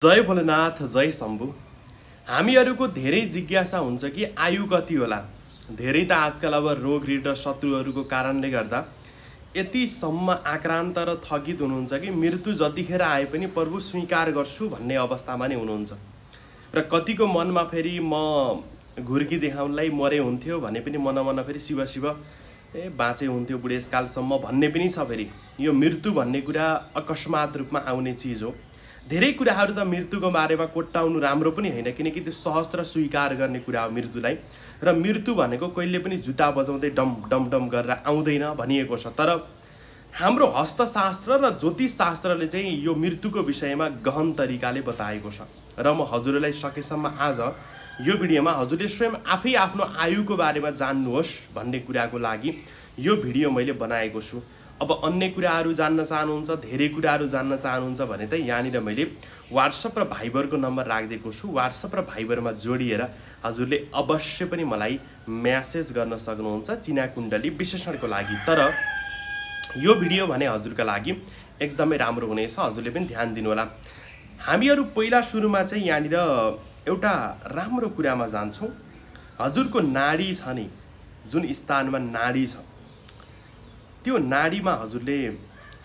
जय भोलेनाथ जय शम्भु। हामीहरूको धेरै जिज्ञासा हुन्छ कि आयु कति होला। धेरै त आजकल अब रोग ऋण र शत्रुहरूको कारणले गर्दा यतिसम्म आक्रान्त र थकित हुनुहुन्छ कि मृत्यु जतिखेर आए पनि प्रभु स्वीकार गर्छु भन्ने अवस्थामा नै हुनुहुन्छ। र कतिको मनमा फेरि म घुर्की देखाउनलाई मरे हुन्थ्यो भने पनि मन फेरि शिव शिव बाँचे हुन्थ्यो बुढेसकालसम्म भन्ने पनि छ। फेरि यो मृत्यु भन्ने कुरा अकस्मात रूपमा आउने चिज हो। धेरै कुराहरू त मृत्युको बारेमा कोट्टाउनु राम्रो पनि होइन, किनकि त्यो सहस्त्र स्वीकार गर्ने कुरा हो मृत्युलाई। र मृत्यु भनेको कहिले पनि जुत्ता बजाउँदै डम डम डम गरेर आउँदैन भनिएको छ। तर हाम्रो हस्तशास्त्र र ज्योतिषशास्त्रले चाहिँ यो मृत्युको विषयमा गहन तरिकाले बताएको छ। र म हजुरलाई सकेसम्म आज यो भिडियोमा हजुरले स्वयं आफै आफ्नो आयुको बारेमा जान्नुहोस् भन्ने कुराको लागि यो भिडियो मैले बनाएको छु। अब अन्य कुराहरू जान्न चाहनुहुन्छ, धेरै कुराहरू जान्न चाहनुहुन्छ भने त यहाँनिर मैले व्हाट्सएप र भाइबरको नम्बर राखिदिएको छु। व्हाट्सएप र भाइबरमा जोडिएर हजुरले अवश्य पनि मलाई म्यासेज गर्न सक्नुहुन्छ चिना कुण्डली विश्लेषणको लागि। तर यो भिडियो भने हजुरका लागि एकदमै राम्रो हुनेछ, हजुरले पनि ध्यान दिनुहोला। हामीहरू पहिला सुरुमा चाहिँ यहाँनिर एउटा राम्रो कुरामा जान्छौँ। हजुरको नाडी छ नि, जुन स्थानमा नाडी छ त्यो नाडीमा हजुरले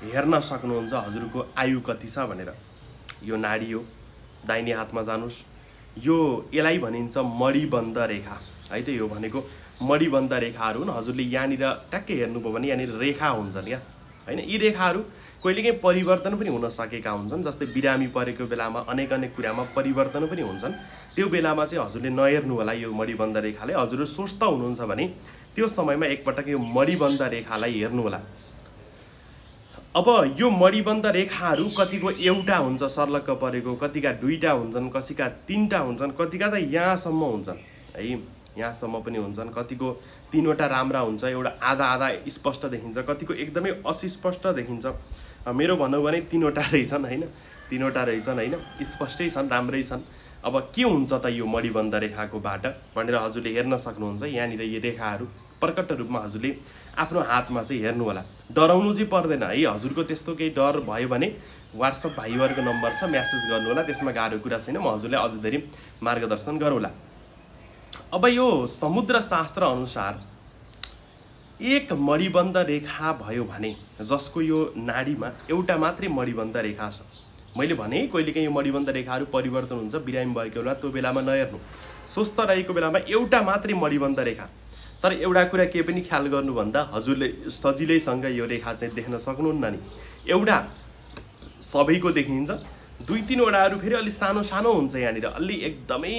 हेर्न सक्नुहुन्छ हजुरको आयु कति छ भनेर। यो नाडी हो, दाहिने हातमा जानुस्। यसलाई भनिन्छ मणिबन्ध रेखा है त। यो भनेको मणिबन्ध रेखाहरू हुन्। हजुरले यहाँनिर ट्याक्कै हेर्नुभयो भने यहाँनिर रेखा हुन्छन् क्या हैन। यी रेखाहरू कहिलेकाहीँ परिवर्तन पनि हुन सकेका हुन्छन्। जस्तै बिरामी परेको बेलामा अनेक कुरामा परिवर्तन पनि हुन्छन्। त्यो बेलामा चाहिँ हजुरले नहेर्नु होला यो मणिबन्ध रेखाले। हजुर स्वस्थ हुनुहुन्छ भने त्यो समयमा एकपटक यो मणिबन्ध रेखालाई हेर्नु होला। अब यो मणिबन्ध रेखाहरू कतिको एउटा हुन्छ सर्लक्क परेको, कतिका दुईटा हुन्छन्, कतिका तीनटा हुन्छन्, कतिका त यहाँसम्म हुन्छन् है, यहाँसम्म पनि हुन्छन्। कतिको तीनवटा राम्रा हुन्छ, एउटा आधा आधा स्पष्ट देखिन्छ, कतिको एकदमै अस्पष्ट देखिन्छ। मेरो भनौँ भने तीनवटा रहेछन् हैन, तीनवटा रहेछन् हैन, स्पष्टै छन्, राम्रै छन्। अब के हुन्छ त यो मणिबन्ध रेखाको बाट भनेर हजुरले हेर्न सक्नुहुन्छ। यहाँनिर यो रेखाहरू प्रकट रूपमा हजुरले आफ्नो हातमा चाहिँ हेर्नु होला। डराउनु चाहिँ पर्दैन है। हजुरको त्यस्तो केही डर भयो भने व्हाट्सएप भाइबरको नम्बर छ, म्यासेज गर्नु होला। त्यसमा गाह्रो कुरा छैन, म हजुरलाई अझ धेरै मार्गदर्शन गरौँला। अब यो समुद्र शास्त्र अनुसार एक मणिबन्ध रेखा भयो भने जसको यो नाडीमा एउटा मात्रै मणिबन्ध रेखा छ। मैले भने कहिलेकाहीँ यो मणिबन्ध रेखाहरू परिवर्तन हुन्छ, बिरामी भएको बेला त्यो बेलामा नहेर्नु। स्वस्थ रहेको बेलामा एउटा मात्रै मणिबन्ध रेखा। तर एउटा कुरा के पनि ख्याल गर्नुभन्दा हजुरले सजिलैसँग यो रेखा चाहिँ देख्न सक्नुहुन्न नि। एउटा सबैको देखिन्छ, दुई तीनवटाहरू फेरि अलि सानो सानो हुन्छ, यहाँनिर अलि एकदमै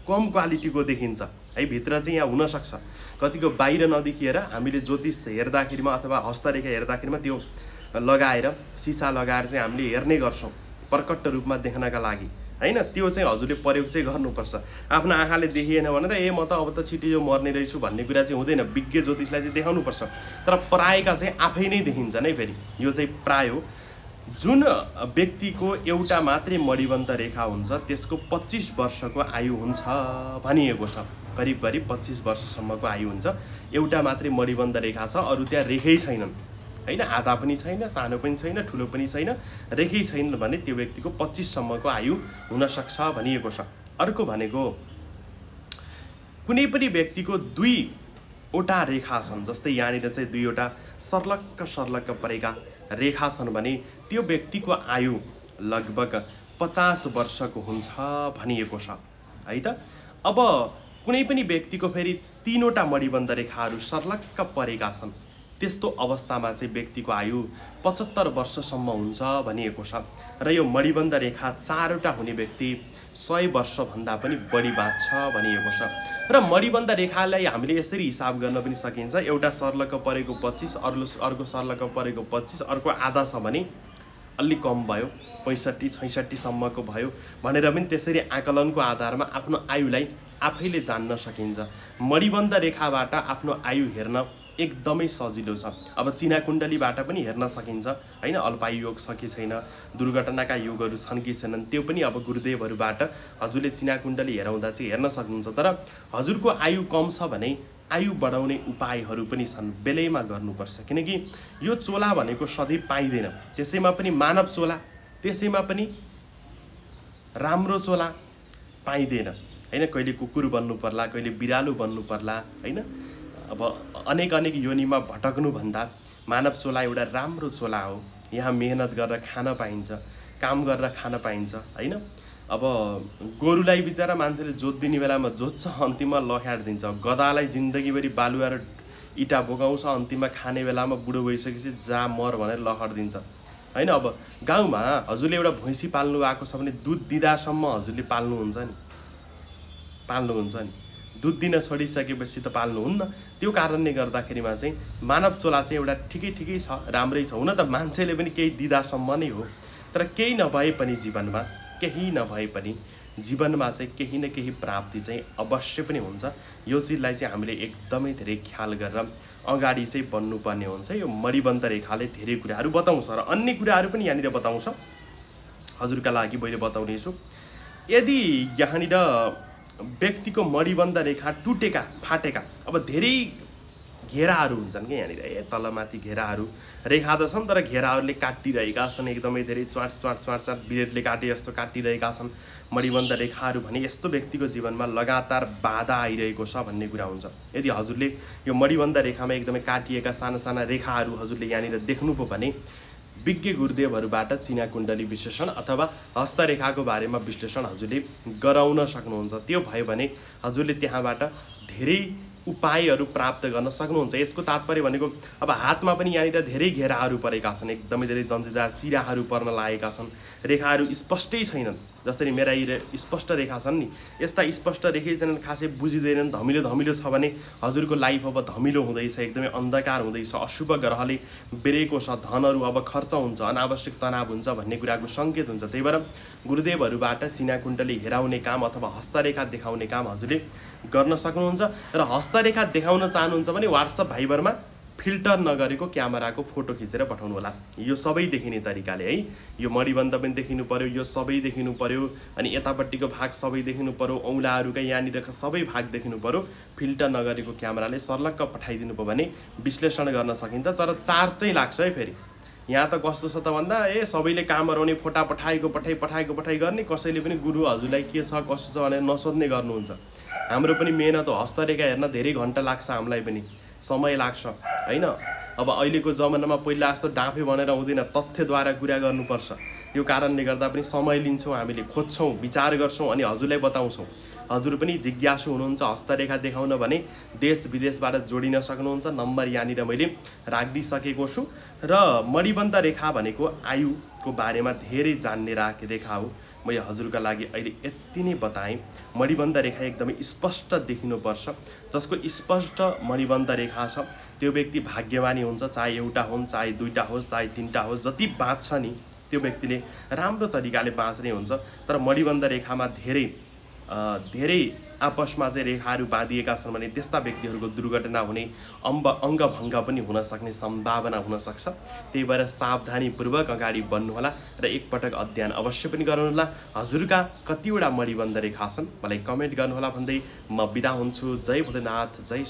कम क्वालिटीको देखिन्छ है। भित्र चाहिँ यहाँ हुनसक्छ कतिको बाहिर नदेखिएर हामीले ज्योतिष हेर्दाखेरिमा अथवा हस्तरेखा हेर्दाखेरिमा त्यो लगाएर सिसा लगाएर चाहिँ हामीले हेर्ने गर्छौँ प्रकट रूपमा देख्नका लागि हैन। त्यो चाहिँ हजुरले प्रयोग चाहिँ गर्नुपर्छ। आफ्नो आँखाले देखिएन भनेर म त अब त छिटो यो मर्ने रहेछु भन्ने कुरा चाहिँ हुँदैन। विज्ञ ज्योतिषलाई चाहिँ देखाउनुपर्छ। तर प्रायका चाहिँ आफै नै देखिन्छन् है। फेरि यो चाहिँ प्राय हो। जुन व्यक्तिको एउटा मात्रै मणिबन्ध रेखा हुन्छ त्यसको 25 वर्षको आयु हुन्छ भनिएको छ। करिब 25 वर्षसम्मको आयु हुन्छ। एउटा मात्रै मणिबन्ध रेखा छ, अरू त्यहाँ रेखै छैनन् हैन। आधा पनि छैन, सानो पनि छैन, ठुलो पनि छैन, रेखै छैन भने त्यो व्यक्तिको 25 सम्मको आयु हुनसक्छ भनिएको छ। अर्को भनेको कुनै पनि व्यक्तिको दुईवटा रेखा छन्, जस्तै यहाँनिर चाहिँ दुईवटा सर्लक्क परेका रेखा छन् भने त्यो व्यक्तिको आयु लगभग 50 वर्षको हुन्छ भनिएको छ है त। अब कुनै पनि व्यक्तिको फेरि तीनवटा मणिबन्ध रेखाहरू सर्लक्क परेका छन्, त्यस्तो अवस्थामा चाहिँ व्यक्तिको आयु 75 वर्षसम्म हुन्छ भनिएको छ। र यो मणिबन्ध रेखा चारवटा हुने व्यक्ति 100 वर्षभन्दा पनि बढी बाँच्छ भनिएको छ। र मणिबन्ध रेखालाई हामीले यसरी हिसाब गर्न पनि सकिन्छ। एउटा सर्लक्क परेको 25, अर्को सर्लक्क परेको 25, अर्को आधा छ भने अलि कम भयो, 65-66 सम्मको भयो भनेर पनि त्यसरी आकलनको आधारमा आफ्नो आयुलाई आफैले जान्न सकिन्छ। मणिबन्ध रेखाबाट आफ्नो आयु हेर्न एकदमै सजिलो छ। अब चिना कुण्डलीबाट पनि हेर्न सकिन्छ हैन। अल्पायु योग छ कि छैन, दुर्घटनाका योगहरू छन् कि छैनन्, त्यो पनि अब गुरुदेवहरूबाट हजुरले चिना कुण्डली हेराउँदा चाहिँ हेर्न सक्नुहुन्छ। तर हजुरको आयु कम छ भने आयु बढाउने उपायहरू पनि छन्, बेलैमा गर्नुपर्छ। किनकि यो चोला भनेको सधैँ पाइँदैन, त्यसैमा पनि मानव चोला, त्यसैमा पनि राम्रो चोला पाइँदैन हैन। कहिले कुकुर बन्नु पर्ला, कहिले बिरालु बन्नु पर्ला हैन। अब अनेक अनेक योनिमा भटक्नु भन्दा मानव चोला एउटा राम्रो चोला हो। यहाँ मेहनत गरेर खान पाइन्छ, काम गरेर खान पाइन्छ हैन। अब गोरुलाई बिचरा मान्छेले जोत्दिने बेलामा जोत्छ, अन्तिममा लख्याडिदिन्छ। गधालाई जिन्दगीभरि बालुवा र इँटा बोकाउँछ, अन्तिममा खाने बेलामा बुढो भइसकेपछि जा मर भनेर लखडिदिन्छ हैन। अब गाउँमा हजुरले एउटा भैँसी पाल्नु भएको छ भने दुध दिँदासम्म हजुरले पाल्नुहुन्छ नि, दुध दिन छोडिसकेपछि त पाल्नुहुन्न। त्यो कारणले गर्दाखेरिमा चाहिँ मानव चोला चाहिँ एउटा ठिकै छ, राम्रै छ। हुन त मान्छेले पनि केही दिँदासम्म नै हो, तर केही नभए पनि जीवनमा चाहिँ केही न केही प्राप्ति चाहिँ अवश्य पनि हुन्छ। यो चिजलाई चाहिँ हामीले एकदमै धेरै ख्याल गरेर अगाडि चाहिँ बन्नुपर्ने हुन्छ। यो मणिबन्ध रेखाले धेरै कुराहरू बताउँछ र अन्य कुराहरू पनि यहाँनिर बताउँछ। हजुरका लागि मैले बताउनेछु, यदि यहाँनिर व्यक्तिको मणिबन्ध रेखा टुटेका फाटेका, अब धेरै घेराहरू हुन्छन् कि यहाँनिर, तलमाथि घेराहरू रेखा त छन्, तर घेराहरूले काटिरहेका छन्, एकदमै धेरै च्वाट ब्लेडले काटे जस्तो काटिरहेका छन् मणिबन्ध रेखाहरू भने यस्तो व्यक्तिको जीवनमा लगातार बाधा आइरहेको छ भन्ने कुरा हुन्छ। यदि हजुरले यो मणिबन्ध रेखामा एकदमै काटिएका साना रेखाहरू हजुरले यहाँनिर देख्नुभयो भने विज्ञ गुरुदेवहरूबाट चिना कुण्डली विश्लेषण अथवा हस्तरेखाको बारेमा विश्लेषण हजुरले गराउन सक्नुहुन्छ। त्यो भयो भने हजुरले त्यहाँबाट धेरै उपायहरू प्राप्त गर्न सक्नुहुन्छ। यसको तात्पर्य भनेको अब हातमा पनि यहाँनिर धेरै घेराहरू परेका छन्, एकदमै धेरै जन्जेदार चिराहरू पर्न लागेका छन्, रेखाहरू स्पष्टै छैनन्। जसरी मेरा यी स्पष्ट रेखा छन् नि, यस्ता स्पष्ट रेखै छैनन्, खासै बुझिँदैनन्। धमिलो छ भने हजुरको लाइफ अब धमिलो हुँदैछ, एकदमै अन्धकार हुँदैछ, अशुभ ग्रहले बेरेको छ, धनहरू अब खर्च हुन्छ, अनावश्यक तनाव हुन्छ भन्ने कुराको सङ्केत हुन्छ। त्यही भएर गुरुदेवहरूबाट चिना कुण्डली हेराउने काम अथवा हस्तरेखा देखाउने काम हजुरले गर्न सक्नुहुन्छ। र हस्तरेखा देखाउन चाहनुहुन्छ भने व्हाट्सएप भाइबरमा फिल्टर नगरेको क्यामेराको फोटो खिचेर पठाउनु होला। यो सबै देखिने तरिकाले है, यो मणिबन्ध पनि देखिनु पर्यो, यो सबै देखिनु पर्यो, अनि यतापट्टिको भाग सबै देखिनु पर्यो, औँलाहरूका यहाँनिरका सबै भाग देखिनु पर्यो। फिल्टर नगरेको क्यामेराले सर्लक्क पठाइदिनु भयो भने विश्लेषण गर्न सकिन्छ। तर चार्ज चाहिँ लाग्छ है। फेरि यहाँ त कस्तो छ त भन्दा सबैले काम गराउने, फोटा पठाई गर्ने, कसैले पनि गुरु हजुरलाई के छ कसो छ भनेर नसोध्ने गर्नुहुन्छ। हाम्रो पनि मेहनत हो, हस्तरेखा हेर्न धेरै घन्टा लाग्छ, हामीलाई पनि समय लाग्छ हैन। अब अहिलेको जमानामा पहिला जस्तो डाँफे भनेर हुँदैन, तथ्यद्वारा कुरा गर्नुपर्छ। यो कारणले गर्दा पनि समय लिन्छौँ, हामीले खोज्छौँ, विचार गर्छौँ अनि हजुरलाई बताउँछौँ। हजुर पनि जिज्ञासु हुनुहुन्छ हस्तरेखा देखाउन भने देश विदेशबाट जोडिन सक्नुहुन्छ। नम्बर यहाँनिर मैले राखिदिइसकेको छु। र मणिबन्ध रेखा भनेको आयुको बारेमा धेरै जान्ने रेखा हो। मैले हजुरका लागि अहिले यति नै बताएँ। मणिबन्ध रेखा एकदमै स्पष्ट देखिनुपर्छ। जसको स्पष्ट मणिबन्ध रेखा छ त्यो व्यक्ति भाग्यमानी हुन्छ, चाहे एउटा होस्, चाहे दुईटा होस्, चाहे तीनटा होस्, जति बाँच्छ नि त्यो व्यक्तिले राम्रो तरिकाले बाँच्ने हुन्छ। तर मणिबन्ध रेखामा धेरै आपसमा चाहिँ रेखाहरू बाँधिएका छन् भने त्यस्ता व्यक्तिहरूको दुर्घटना हुने, अङ्गभङ्ग पनि हुन सक्ने सम्भावना हुन सक्छ। त्यही भएर सावधानीपूर्वक अगाडि बढ्नुहोला र एकपटक अध्ययन अवश्य पनि गर्नुहोला। हजुरका कतिवटा मणिबन्ध रेखा छन् मलाई कमेन्ट गर्नुहोला भन्दै म बिदा हुन्छु। जय भोलेनाथ, जय